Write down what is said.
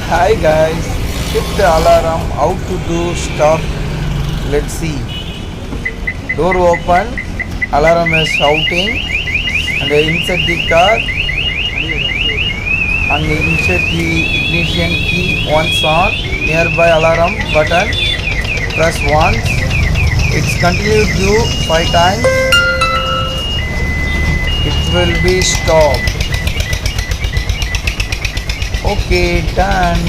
Hi guys, shift the alarm. How to do stop? Let's see. Door open, alarm is shouting, and inside the car and insert the ignition key once on. Nearby alarm button, press once. It's continue to 5 times. It will be stopped. Okay, done.